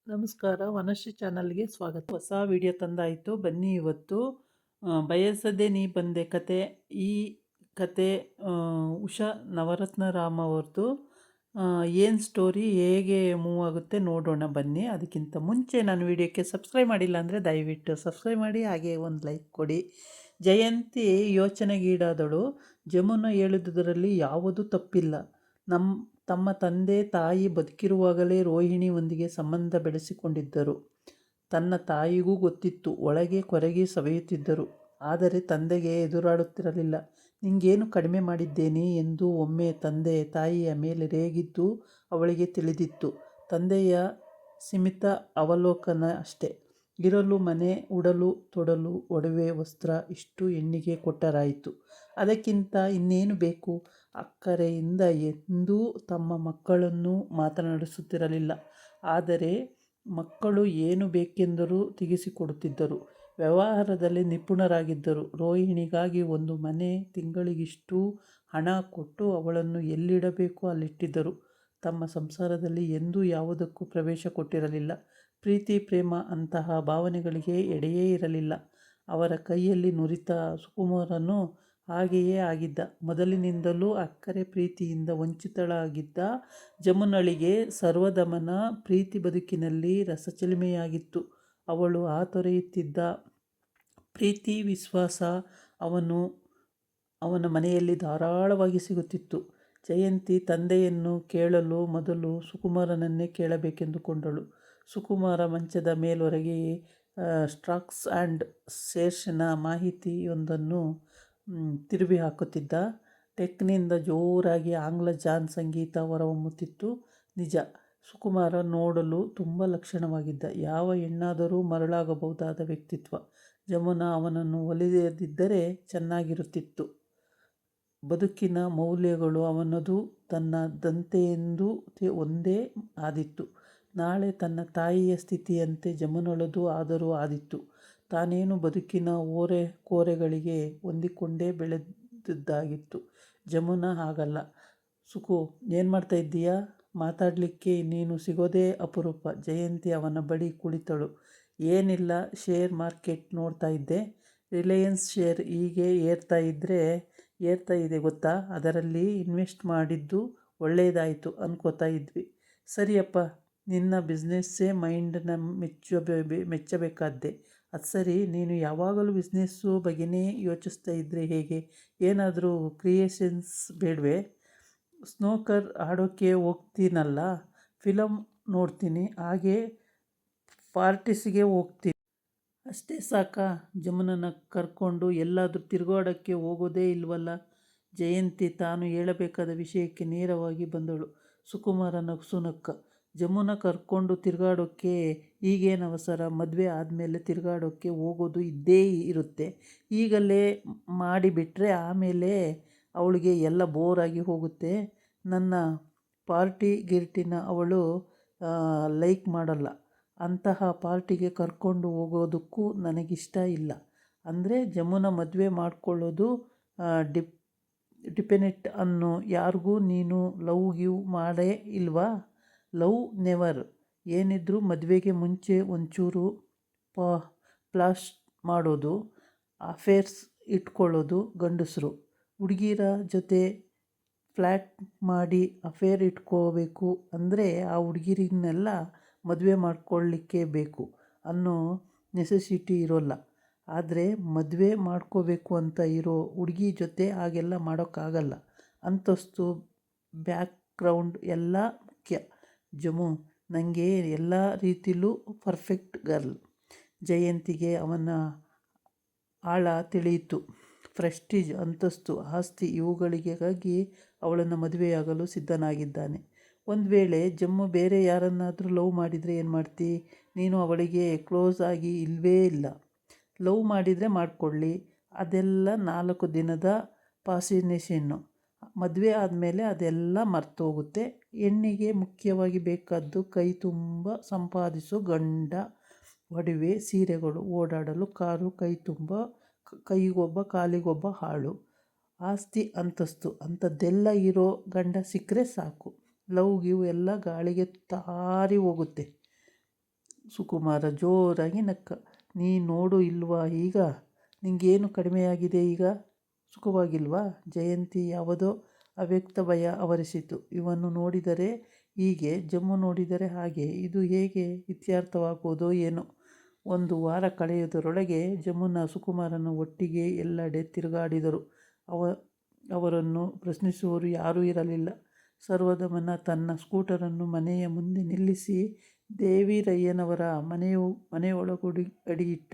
ನಮಸ್ಕಾರ, ವನಶ್ರೀ ಚಾನಲ್ಗೆ ಸ್ವಾಗತ. ಹೊಸ ವಿಡಿಯೋ ತಂದಾಯಿತು. ಬನ್ನಿ ಇವತ್ತು ಬಯಸದೆ ನೀ ಬಂದೆ ಕತೆ. ಈ ಕತೆ ಉಷಾ ನವರತ್ನರಾಮ್ ಅವ್ರದ್ದು. ಏನು ಸ್ಟೋರಿ, ಹೇಗೆ ಮೂವ್ ಆಗುತ್ತೆ ನೋಡೋಣ ಬನ್ನಿ. ಅದಕ್ಕಿಂತ ಮುಂಚೆ ನಾನು ವಿಡಿಯೋಕ್ಕೆ ಸಬ್ಸ್ಕ್ರೈಬ್ ಮಾಡಿಲ್ಲ ಅಂದರೆ ದಯವಿಟ್ಟು ಸಬ್ಸ್ಕ್ರೈಬ್ ಮಾಡಿ, ಹಾಗೆ ಒಂದು ಲೈಕ್ ಕೊಡಿ. ಜಯಂತಿ ಯೋಚನೆಗೀಡಾದಳು. ಜಮುನಾ ಹೇಳುವುದರಲ್ಲಿ ಯಾವುದೂ ತಪ್ಪಿಲ್ಲ. ತಮ್ಮ ತಂದೆ ತಾಯಿ ಬದುಕಿರುವಾಗಲೇ ರೋಹಿಣಿಯೊಂದಿಗೆ ಸಂಬಂಧ ಬೆಳೆಸಿಕೊಂಡಿದ್ದರು. ತನ್ನ ತಾಯಿಗೂ ಗೊತ್ತಿತ್ತು. ಒಳಗೆ ಕೊರಗಿ ಸವೆಯುತ್ತಿದ್ದರು. ಆದರೆ ತಂದೆಗೆ ಎದುರಾಡುತ್ತಿರಲಿಲ್ಲ. ನಿಂಗೇನು ಕಡಿಮೆ ಮಾಡಿದ್ದೇನೆ ಎಂದು ಒಮ್ಮೆ ತಂದೆ ತಾಯಿಯ ಮೇಲೆ ರೇಗಿದ್ದು ಅವಳಿಗೆ ತಿಳಿದಿತ್ತು. ತಂದೆಯ ಸೀಮಿತ ಅವಲೋಕನ ಅಷ್ಟೇ. ಇರಲು ಮನೆ, ಉಡಲು ತೊಡಲು, ಒಡವೆ, ವಸ್ತ್ರ ಇಷ್ಟು ಹೆಣ್ಣಿಗೆ ಕೊಟ್ಟರಾಯಿತು. ಅದಕ್ಕಿಂತ ಇನ್ನೇನು ಬೇಕು? ಅಕ್ಕರೆಯಿಂದ ಎಂದೂ ತಮ್ಮ ಮಕ್ಕಳನ್ನು ಮಾತನಾಡಿಸುತ್ತಿರಲಿಲ್ಲ. ಆದರೆ ಮಕ್ಕಳು ಏನು ಬೇಕೆಂದರೂ ತೆಗೆಸಿಕೊಡುತ್ತಿದ್ದರು. ವ್ಯವಹಾರದಲ್ಲಿ ನಿಪುಣರಾಗಿದ್ದರು. ರೋಹಿಣಿಗಾಗಿ ಒಂದು ಮನೆ, ತಿಂಗಳಿಗಿಷ್ಟು ಹಣ ಕೊಟ್ಟು ಅವಳನ್ನು ಎಲ್ಲಿಡಬೇಕೋ ಅಲ್ಲಿಟ್ಟಿದ್ದರು. ತಮ್ಮ ಸಂಸಾರದಲ್ಲಿ ಎಂದೂ ಯಾವುದಕ್ಕೂ ಪ್ರವೇಶ ಕೊಟ್ಟಿರಲಿಲ್ಲ. ಪ್ರೀತಿ, ಪ್ರೇಮ ಅಂತಹ ಭಾವನೆಗಳಿಗೆ ಎಡೆಯೇ ಇರಲಿಲ್ಲ. ಅವರ ಕೈಯಲ್ಲಿ ನುರಿತ ಸುಕುಮಾರನು ಹಾಗೆಯೇ ಆಗಿದ್ದ. ಮೊದಲಿನಿಂದಲೂ ಅಕ್ಕರೆ ಪ್ರೀತಿಯಿಂದ ವಂಚಿತಳಾಗಿದ್ದ ಜಮುನಳಿಗೆ ಸರ್ವದಮನ ಪ್ರೀತಿ ಬದುಕಿನಲ್ಲಿ ರಸಚಿಲುಮೆಯಾಗಿತ್ತು. ಅವಳು ತೊರೆಯುತ್ತಿದ್ದ ಪ್ರೀತಿ, ವಿಶ್ವಾಸ ಅವನ ಮನೆಯಲ್ಲಿ ಧಾರಾಳವಾಗಿ ಸಿಗುತ್ತಿತ್ತು. ಜಯಂತಿ ತಂದೆಯನ್ನು ಕೇಳಲು ಮೊದಲು ಸುಕುಮಾರನನ್ನೇ ಕೇಳಬೇಕೆಂದುಕೊಂಡಳು. ಸುಕುಮಾರ ಮಂಚದ ಮೇಲೊರಗಿ ಸ್ಟಾಕ್ಸ್ ಆ್ಯಂಡ್ ಶೇರ್ಸ್ನ ಮಾಹಿತಿಯೊಂದನ್ನು ತಿರುವಿ ಹಾಕುತ್ತಿದ್ದ. ಟೆಕ್ನಿಂದ ಜೋರಾಗಿ ಆಂಗ್ಲ ಜಾನ್ ಸಂಗೀತ ಹೊರಹೊಮ್ಮುತ್ತಿತ್ತು. ನಿಜ, ಸುಕುಮಾರ ನೋಡಲು ತುಂಬ ಲಕ್ಷಣವಾಗಿದ್ದ. ಯಾವ ಹೆಣ್ಣಾದರೂ ಮರಳಾಗಬಹುದಾದ ವ್ಯಕ್ತಿತ್ವ. ಜಮುನಾ ಅವನನ್ನು ಒಲಿಯದಿದ್ದರೆ ಚೆನ್ನಾಗಿರುತ್ತಿತ್ತು. ಬದುಕಿನ ಮೌಲ್ಯಗಳು ಅವನದು ತನ್ನದಂತೆಯೆಂದು ಒಂದೇ ಆದಿತ್ತು. ನಾಳೆ ತನ್ನ ತಾಯಿಯ ಸ್ಥಿತಿಯಂತೆ ಜಮುನಳದು ಆದರೂ ಆದಿತ್ತು. ತಾನೇನು ಬದುಕಿನ ಓರೆಕೋರೆಗಳಿಗೆ ಹೊಂದಿಕೊಂಡೇ ಬೆಳೆದದ್ದಾಗಿತ್ತು. ಜಮುನಾ ಹಾಗಲ್ಲ. ಸುಕು, ಏನು ಮಾಡ್ತಾ ಇದ್ದೀಯಾ? ಮಾತಾಡಲಿಕ್ಕೆ ನೀನು ಸಿಗೋದೇ ಅಪರೂಪ. ಜಯಂತಿ ಅವನ ಬಳಿ ಕುಳಿತಳು. ಏನಿಲ್ಲ, ಶೇರ್ ಮಾರ್ಕೆಟ್ ನೋಡ್ತಾ ಇದ್ದೆ. ರಿಲಯನ್ಸ್ ಶೇರ್ ಹೀಗೆ ಏರ್ತಾ ಇದೆ ಗೊತ್ತಾ? ಅದರಲ್ಲಿ ಇನ್ವೆಸ್ಟ್ ಮಾಡಿದ್ದು ಒಳ್ಳೆಯದಾಯಿತು ಅನ್ಕೋತಾ ಇದ್ವಿ. ಸರಿಯಪ್ಪ, ನಿನ್ನ ಬಿಸ್ನೆಸ್ಸೇ ಮೈಂಡನ್ನ ಮೆಚ್ಚಬೇಕಾದ್ದೆ. ಅದು ಸರಿ, ನೀನು ಯಾವಾಗಲೂ ಬಿಸ್ನೆಸ್ಸು ಬಗ್ಗೆನೇ ಯೋಚಿಸ್ತಾ ಇದ್ದರೆ ಹೇಗೆ? ಏನಾದರೂ ಕ್ರಿಯೇಷನ್ಸ್ ಬೇಡವೇ? ಸ್ನೂಕರ್ ಆಡೋಕ್ಕೆ ಹೋಗ್ತೀನಲ್ಲ, ಫಿಲಮ್ ನೋಡ್ತೀನಿ, ಹಾಗೆ ಪಾರ್ಟೀಸ್ಗೆ ಹೋಗ್ತೀನಿ. ಅಷ್ಟೇ ಸಾಕಾ? ಜಮುನನ ಕರ್ಕೊಂಡು ಎಲ್ಲಾದರೂ ತಿರುಗಾಡೋಕ್ಕೆ ಹೋಗೋದೇ ಇಲ್ವಲ್ಲ? ಜಯಂತಿ ತಾನು ಹೇಳಬೇಕಾದ ವಿಷಯಕ್ಕೆ ನೇರವಾಗಿ ಬಂದಳು. ಸುಕುಮಾರ ನಸುನಕ್ಕ. ಜಮುನಾ ಕರ್ಕೊಂಡು ತಿರುಗಾಡೋಕ್ಕೆ ಈಗೇನು ಅವಸರ? ಮದುವೆ ಆದಮೇಲೆ ತಿರುಗಾಡೋಕ್ಕೆ ಹೋಗೋದು ಇದ್ದೇ ಇರುತ್ತೆ. ಈಗಲೇ ಮಾಡಿಬಿಟ್ರೆ ಆಮೇಲೆ ಅವಳಿಗೆ ಎಲ್ಲ ಬೋರಾಗಿ ಹೋಗುತ್ತೆ. ನನ್ನ ಪಾರ್ಟಿ ಅವಳು ಲೈಕ್ ಮಾಡಲ್ಲ. ಅಂತಹ ಪಾರ್ಟಿಗೆ ಕರ್ಕೊಂಡು ಹೋಗೋದಕ್ಕೂ ನನಗಿಷ್ಟ ಇಲ್ಲ. ಅಂದರೆ ಜಮುನಾ ಮದುವೆ ಮಾಡ್ಕೊಳ್ಳೋದು ಡಿಪೆಂಡೆಂಟ್ ಅನ್ನೋ ಯಾರಿಗೂ ನೀನು ಲವ್ ಗಿವ್ ಮಾಡೇ ಇಲ್ವಾ? Love never. ಏನಿದ್ರೂ ಮದುವೆಗೆ ಮುಂಚೆ ಒಂಚೂರು ಪ್ಲಾಸ್ ಮಾಡೋದು, ಅಫೇರ್ಸ್ ಇಟ್ಕೊಳ್ಳೋದು ಗಂಡಸರು. ಹುಡುಗಿರ ಜೊತೆ ಫ್ಲ್ಯಾಟ್ ಮಾಡಿ ಅಫೇರ್ ಇಟ್ಕೋಬೇಕು ಅಂದರೆ ಆ ಹುಡುಗಿರನ್ನೆಲ್ಲ ಮದುವೆ ಮಾಡ್ಕೊಳ್ಳಿಕ್ಕೆ ಬೇಕು ಅನ್ನೋ ನೆಸೆಸಿಟಿ ಇರೋಲ್ಲ. ಆದರೆ ಮದುವೆ ಮಾಡ್ಕೋಬೇಕು ಅಂತ ಇರೋ ಹುಡುಗಿ ಜೊತೆ ಹಾಗೆಲ್ಲ ಮಾಡೋಕ್ಕಾಗಲ್ಲ. ಅಂತಸ್ತು, ಬ್ಯಾಕ್ಗ್ರೌಂಡ್ ಎಲ್ಲ ಮುಖ್ಯ. ಜಮು ನನಗೆ ಎಲ್ಲ ರೀತಿಲೂ ಪರ್ಫೆಕ್ಟ್ ಗರ್ಲ್. ಜಯಂತಿಗೆ ಅವನ ಆಳ ತಿಳಿಯಿತು. ಪ್ರೆಸ್ಟೀಜ್, ಅಂತಸ್ತು, ಆಸ್ತಿ ಇವುಗಳಿಗಾಗಿ ಅವಳನ್ನು ಮದುವೆಯಾಗಲು ಸಿದ್ಧನಾಗಿದ್ದಾನೆ. ಒಂದು ವೇಳೆ ಜಮ್ಮು ಬೇರೆ ಯಾರನ್ನಾದರೂ ಲವ್ ಮಾಡಿದರೆ ಏನು ಮಾಡ್ತಿ? ನೀನು ಅವಳಿಗೆ ಕ್ಲೋಸ್ ಆಗಿ ಇಲ್ಲವೇ ಇಲ್ಲ. ಲವ್ ಮಾಡಿದರೆ ಮಾಡಿಕೊಳ್ಳಿ, ಅದೆಲ್ಲ 4 ದಿನದ ಫಾಸಿನೇಷನ್ನು. ಮದುವೆ ಆದಮೇಲೆ ಅದೆಲ್ಲ ಮರ್ತೋಗುತ್ತೆ. ಹೆಣ್ಣಿಗೆ ಮುಖ್ಯವಾಗಿ ಬೇಕಾದ್ದು ಕೈ ತುಂಬ ಸಂಪಾದಿಸೋ ಗಂಡ, ಒಡವೆ, ಸೀರೆಗಳು, ಓಡಾಡಲು ಕಾರು, ಕೈ ತುಂಬ ಕೈಗೊಬ್ಬ ಕಾಲಿಗೊಬ್ಬ ಆಳು, ಆಸ್ತಿ, ಅಂತಸ್ತು ಅಂಥದ್ದೆಲ್ಲ ಇರೋ ಗಂಡ ಸಿಕ್ಕರೆ ಸಾಕು. ಲವ್ ಗಿವ್ ಎಲ್ಲ ಗಾಳಿಗೆ ತಾರಿ ಹೋಗುತ್ತೆ. ಸುಕುಮಾರ ಜೋರಾಗಿ ನಕ್ಕ. ನೀ ನೋಡು ಇಲ್ವಾ ಈಗ, ನಿಂಗೇನು ಕಡಿಮೆಯಾಗಿದೆ ಈಗ, ಸುಖವಾಗಿಲ್ವಾ? ಜಯಂತಿ ಯಾವುದೋ ಅವ್ಯಕ್ತ ಭಯ ಆವರಿಸಿತು. ಇವನು ನೋಡಿದರೆ ಹೀಗೆ, ಜಮ್ಮು ನೋಡಿದರೆ ಹಾಗೆ, ಇದು ಹೇಗೆ ಇತ್ಯರ್ಥವಾಗುವುದೋ ಏನೋ. ಒಂದು ವಾರ ಕಳೆಯುವುದರೊಳಗೆ ಜಮ್ಮುನ ಸುಕುಮಾರನ ಒಟ್ಟಿಗೆ ಎಲ್ಲೆಡೆ ತಿರುಗಾಡಿದರು. ಅವರನ್ನು ಪ್ರಶ್ನಿಸುವವರು ಯಾರೂ ಇರಲಿಲ್ಲ. ಸರ್ವದಮನ ತನ್ನ ಸ್ಕೂಟರನ್ನು ಮನೆಯ ಮುಂದೆ ನಿಲ್ಲಿಸಿ ದೇವಿರಯ್ಯನವರ ಅಡಿಯಿಟ್ಟ.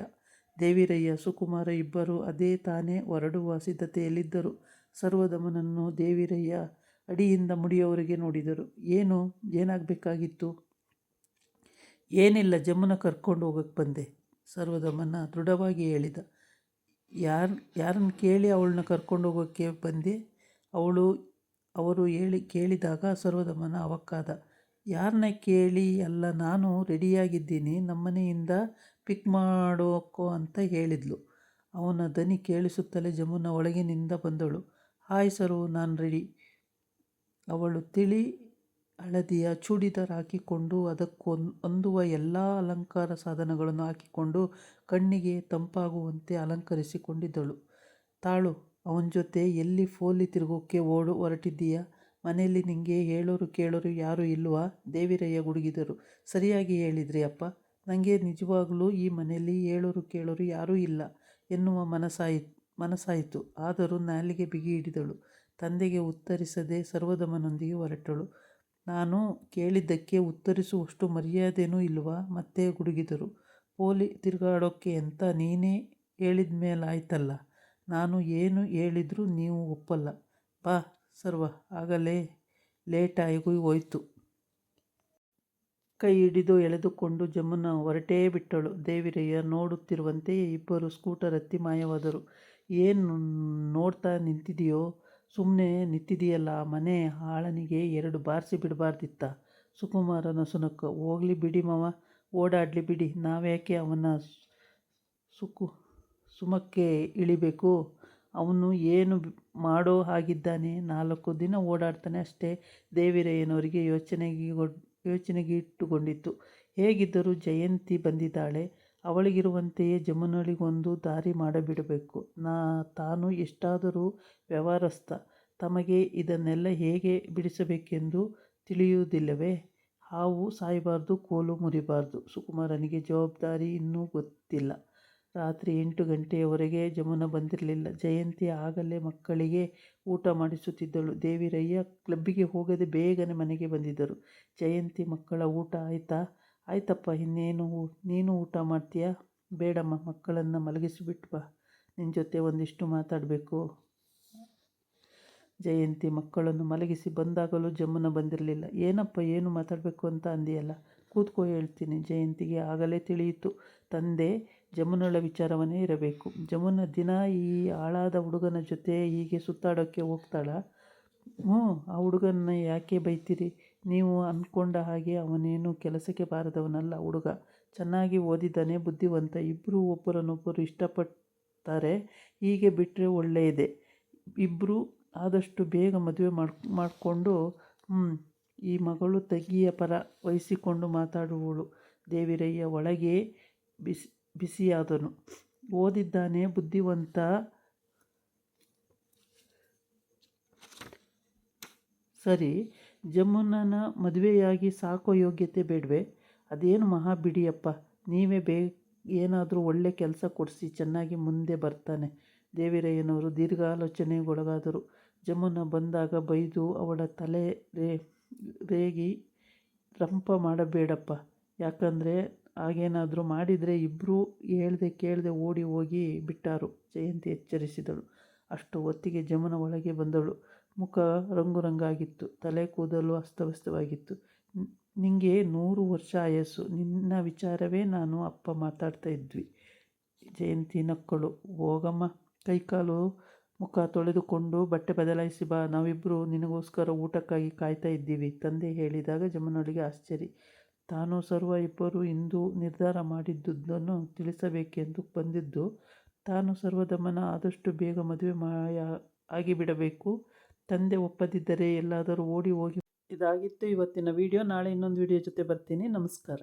ದೇವಿರಯ್ಯ, ಸುಕುಮಾರ ಇಬ್ಬರೂ ಅದೇ ತಾನೇ ಹೊರಡುವ ಸಿದ್ಧತೆಯಲ್ಲಿದ್ದರು. ಸರ್ವದಮನನ್ನು ದೇವಿರಯ್ಯ ಅಡಿಯಿಂದ ಮುಡಿಯವರೆಗೆ ನೋಡಿದರು. ಏನಾಗಬೇಕಾಗಿತ್ತು? ಏನಿಲ್ಲ, ಜಮ್ಮುನ ಕರ್ಕೊಂಡು ಹೋಗಕ್ಕೆ ಬಂದೆ, ಸರ್ವದಮನ ದೃಢವಾಗಿ ಹೇಳಿದ. ಯಾರನ್ನು ಕೇಳಿ ಅವಳನ್ನ ಕರ್ಕೊಂಡು ಹೋಗೋಕ್ಕೆ ಬಂದೆ? ಅವರು ಕೇಳಿದಾಗ ಸರ್ವದಮನ ಅವಕ್ಕಾದ. ಯಾರನ್ನ ಕೇಳಿ ಅಲ್ಲ, ನಾನು ರೆಡಿಯಾಗಿದ್ದೀನಿ, ನಮ್ಮನೆಯಿಂದ ಪಿಕ್ ಮಾಡೋಕೋ ಅಂತ ಹೇಳಿದ್ಲು. ಅವನ ದನಿ ಕೇಳಿಸುತ್ತಲೇ ಜಮ್ಮುನ ಒಳಗಿನಿಂದ ಬಂದಳು. ಹಾಯ್ ಸರ್ವು, ನಾನು ರೆಡಿ. ಅವಳು ತಿಳಿ ಹಳದಿಯ ಚೂಡಿದಾರ್ ಹಾಕಿಕೊಂಡು ಅದಕ್ಕೆ ಹೊಂದುವ ಎಲ್ಲ ಅಲಂಕಾರ ಸಾಧನಗಳನ್ನು ಹಾಕಿಕೊಂಡು ಕಣ್ಣಿಗೆ ತಂಪಾಗುವಂತೆ ಅಲಂಕರಿಸಿಕೊಂಡಿದ್ದಳು. ತಾಳು, ಅವನ ಜೊತೆ ಎಲ್ಲಿ ಫೋಲಿ ತಿರುಗೋಕ್ಕೆ ಹೊರಟಿದ್ದೀಯಾ? ಮನೆಯಲ್ಲಿ ನಿಂಗೆ ಹೇಳೋರು ಕೇಳೋರು ಯಾರೂ ಇಲ್ವಾ? ದೇವಿರಯ್ಯ ಗುಡುಗಿದರು. ಸರಿಯಾಗಿ ಹೇಳಿದ್ರಿ ಅಪ್ಪ, ನನಗೆ ನಿಜವಾಗ್ಲೂ ಈ ಮನೆಯಲ್ಲಿ ಹೇಳೋರು ಕೇಳೋರು ಯಾರೂ ಇಲ್ಲ ಎನ್ನುವ ಮನಸ್ಸಾಯಿತು. ಆದರೂ ನಾಲಿಗೆ ಬಿಗಿ ಹಿಡಿದಳು. ತಂದೆಗೆ ಉತ್ತರಿಸದೆ ಸರ್ವದಮನೊಂದಿಗೆ ಹೊರಟಳು. ನಾನು ಕೇಳಿದ್ದಕ್ಕೆ ಉತ್ತರಿಸುವಷ್ಟು ಮರ್ಯಾದೆನೂ ಇಲ್ವಾ? ಮತ್ತೆ ಗುಡುಗಿದರು. ಪೋಲಿ ತಿರುಗಾಡೋಕ್ಕೆ ಅಂತ ನೀನೇ ಹೇಳಿದ್ಮೇಲಾಯ್ತಲ್ಲ, ನಾನು ಏನು ಹೇಳಿದ್ರೂ ನೀವು ಒಪ್ಪಲ್ಲ. ಬಾ ಸರ್ವ, ಆಗಲೇ ಲೇಟಾಗಿ ಹೋಯ್ತು. ಕೈ ಹಿಡಿದು ಎಳೆದುಕೊಂಡು ಜಮ್ಮುನ ಹೊರಟೇ ಬಿಟ್ಟಳು. ದೇವಿರಯ್ಯ ನೋಡುತ್ತಿರುವಂತೆಯೇ ಇಬ್ಬರು ಸ್ಕೂಟರ್ ಹತ್ತಿ ಮಾಯವಾದರು. ಏನು ನೋಡ್ತಾ ನಿಂತಿದೆಯೋ? ಸುಮ್ಮನೆ ನಿಂತಿದೆಯಲ್ಲ, ಮನೆ ಆಳನಿಗೆ 2 ಬಾರಿಸಿ ಬಿಡಬಾರ್ದಿತ್ತ? ಸುಕುಮಾರನ ಸುನಕ. ಹೋಗ್ಲಿ ಬಿಡಿ ಮಾವ, ಓಡಾಡಲಿ ಬಿಡಿ, ನಾವ್ಯಾಕೆ ಅವನ ಸುಮಕ್ಕೆ ಇಳಿಬೇಕು? ಅವನು ಏನು ಮಾಡೋ ಹಾಗಿದ್ದಾನೆ? 4 ದಿನ ಓಡಾಡ್ತಾನೆ ಅಷ್ಟೇ. ದೇವಿರಯ್ಯನವರಿಗೆ ಯೋಚನೆಗಿಟ್ಟುಕೊಂಡಿತ್ತು. ಹೇಗಿದ್ದರೂ ಜಯಂತಿ ಬಂದಿದ್ದಾಳೆ, ಅವಳಿಗಿರುವಂತೆಯೇ ಜಮ್ಮುನಳಿಗೊಂದು ದಾರಿ ಮಾಡಿಬಿಡಬೇಕು. ತಾನು ಎಷ್ಟಾದರೂ ವ್ಯವಹಾರಸ್ಥ, ತಮಗೆ ಇದನ್ನೆಲ್ಲ ಹೇಗೆ ಬಿಡಿಸಬೇಕೆಂದು ತಿಳಿಯುವುದಿಲ್ಲವೇ? ಹಾವು ಸಾಯಬಾರ್ದು, ಕೋಲು ಮುರಿಬಾರ್ದು. ಸುಕುಮಾರನಿಗೆ ಜವಾಬ್ದಾರಿ ಇನ್ನೂ ಗೊತ್ತಿಲ್ಲ. ರಾತ್ರಿ 8 ಗಂಟೆಯವರೆಗೆ ಜಮ್ಮುನ ಬಂದಿರಲಿಲ್ಲ. ಜಯಂತಿ ಆಗಲೇ ಮಕ್ಕಳಿಗೆ ಊಟ ಮಾಡಿಸುತ್ತಿದ್ದಳು. ದೇವಿರಯ್ಯ ಕ್ಲಬ್ಬಿಗೆ ಹೋಗದೆ ಬೇಗನೆ ಮನೆಗೆ ಬಂದಿದ್ದರು. ಜಯಂತಿ, ಮಕ್ಕಳ ಊಟ ಆಯ್ತಾ? ಆಯ್ತಪ್ಪ, ಇನ್ನೇನು, ನೀನು ಊಟ ಮಾಡ್ತೀಯಾ? ಬೇಡಮ್ಮ, ಮಕ್ಕಳನ್ನು ಮಲಗಿಸಿಬಿಟ್ಟು ಬಾ, ನಿನ್ನ ಜೊತೆ ಒಂದಿಷ್ಟು ಮಾತಾಡಬೇಕು. ಜಯಂತಿ ಮಕ್ಕಳನ್ನು ಮಲಗಿಸಿ ಬಂದಾಗಲೂ ಜಮ್ಮುನ ಬಂದಿರಲಿಲ್ಲ. ಏನಪ್ಪ, ಏನು ಮಾತಾಡಬೇಕು ಅಂತ ಅಂದಿಯಲ್ಲ, ಕೂತ್ಕೋ ಹೇಳ್ತೀನಿ. ಜಯಂತಿಗೆ ಆಗಲೇ ತಿಳಿಯಿತು, ತಂದೆ ಜಮ್ಮುನಳ ವಿಚಾರವನ್ನೇ ಇರಬೇಕು. ಜಮ್ಮುನ ದಿನ ಈ ಹಾಳಾದ ಹುಡುಗನ ಜೊತೆ ಹೀಗೆ ಸುತ್ತಾಡೋಕ್ಕೆ ಹೋಗ್ತಾಳ? ಆ ಹುಡುಗನ ಯಾಕೆ ಬೈತೀರಿ? ನೀವು ಅಂದ್ಕೊಂಡ ಹಾಗೆ ಅವನೇನು ಕೆಲಸಕ್ಕೆ ಬಾರದವನಲ್ಲ. ಹುಡುಗ ಚೆನ್ನಾಗಿ ಓದಿದ್ದಾನೆ, ಬುದ್ಧಿವಂತ. ಇಬ್ಬರು ಒಬ್ಬರನ್ನೊಬ್ಬರು ಇಷ್ಟಪಡ್ತಾರೆ. ಹೀಗೆ ಬಿಟ್ಟರೆ ಒಳ್ಳೆಯದೇ. ಇಬ್ಬರು ಆದಷ್ಟು ಬೇಗ ಮದುವೆ ಮಾಡಿಕೊಂಡು ಈ ಮಗಳು ತಂಗಿಯ ಪರ ವಹಿಸಿಕೊಂಡು ಮಾತಾಡುವಳು. ದೇವಿರಯ್ಯ ಒಳಗೆ ಬಿಸಿಯಾದನು. ಓದಿದ್ದಾನೆ, ಬುದ್ಧಿವಂತ, ಸರಿ. ಜಮ್ಮುನನ ಮದುವೆಯಾಗಿ ಸಾಕೋ ಯೋಗ್ಯತೆ ಬೇಡವೆ? ಅದೇನು ಮಹಾ ಬಿಡಿಯಪ್ಪ, ನೀವೇ ಏನಾದರೂ ಒಳ್ಳೆ ಕೆಲಸ ಕೊಡಿಸಿ, ಚೆನ್ನಾಗಿ ಮುಂದೆ ಬರ್ತಾನೆ. ದೇವಿರಯ್ಯನವರು ದೀರ್ಘಾಲೋಚನೆಗೊಳಗಾದರು. ಜಮ್ಮುನ ಬಂದಾಗ ಬೈದು ಅವಳ ತಲೆ ರೇಗಿ ರಂಪ ಮಾಡಬೇಡಪ್ಪ, ಯಾಕಂದರೆ ಹಾಗೇನಾದರೂ ಮಾಡಿದರೆ ಇಬ್ಬರೂ ಹೇಳ್ದೆ ಕೇಳದೆ ಓಡಿ ಹೋಗಿ ಬಿಟ್ಟಾರು. ಜಯಂತಿ ಎಚ್ಚರಿಸಿದಳು. ಅಷ್ಟು ಹೊತ್ತಿಗೆ ಜಮ್ಮುನ ಒಳಗೆ ಬಂದಳು. ಮುಖ ರಂಗಾಗಿತ್ತು, ತಲೆ ಕೂದಲು ಅಸ್ತವ್ಯಸ್ತವಾಗಿತ್ತು. ನಿಂಗೆ 100 ವರ್ಷ ಆಯಸ್ಸು, ನಿನ್ನ ವಿಚಾರವೇ ನಾನು ಅಪ್ಪ ಮಾತಾಡ್ತಾ ಇದ್ವಿ. ಜಯಂತಿ ನಕ್ಕಳು. ಹೋಗಮ್ಮ, ಕೈಕಾಲು ಮುಖ ತೊಳೆದುಕೊಂಡು ಬಟ್ಟೆ ಬದಲಾಯಿಸಿ ಬಾ, ನಾವಿಬ್ಬರು ನಿನಗೋಸ್ಕರ ಊಟಕ್ಕಾಗಿ ಕಾಯ್ತಾ ಇದ್ದೀವಿ, ತಂದೆ ಹೇಳಿದಾಗ ಜಮ್ಮುನಳಿಗೆ ಆಶ್ಚರ್ಯ. ತಾನು ಸರ್ವ ಇಬ್ಬರು ಇಂದು ನಿರ್ಧಾರ ಮಾಡಿದ್ದುದನ್ನು ತಿಳಿಸಬೇಕೆಂದು ಬಂದಿದ್ದು. ತಾನು ಸರ್ವದಮನ ಆದಷ್ಟು ಬೇಗ ಮದುವೆ ಆಗಿಬಿಡಬೇಕು. ತಂದೆ ಒಪ್ಪದಿದ್ದರೆ ಎಲ್ಲಾದರೂ ಓಡಿ ಹೋಗಿ. ಇದಾಗಿತ್ತು ಇವತ್ತಿನ ವಿಡಿಯೋ. ನಾಳೆ ಇನ್ನೊಂದು ವಿಡಿಯೋ ಜೊತೆ ಬರ್ತೀನಿ. ನಮಸ್ಕಾರ.